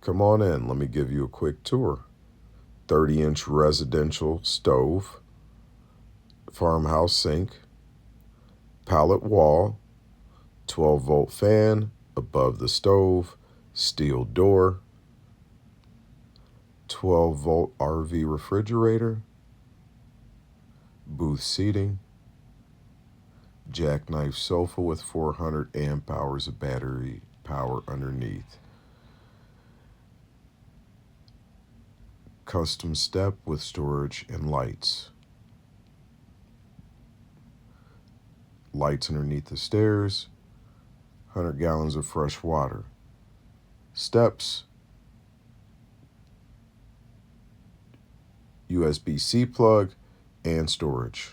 Come on in, let me give you a quick tour. 30-inch residential stove, farmhouse sink, pallet wall, 12-volt fan above the stove, steel door, 12-volt RV refrigerator, booth seating, jackknife sofa with 400 amp hours of battery power underneath, custom step with storage and lights, lights underneath the stairs, 100 gallons of fresh water, steps, USB-C plug, and storage.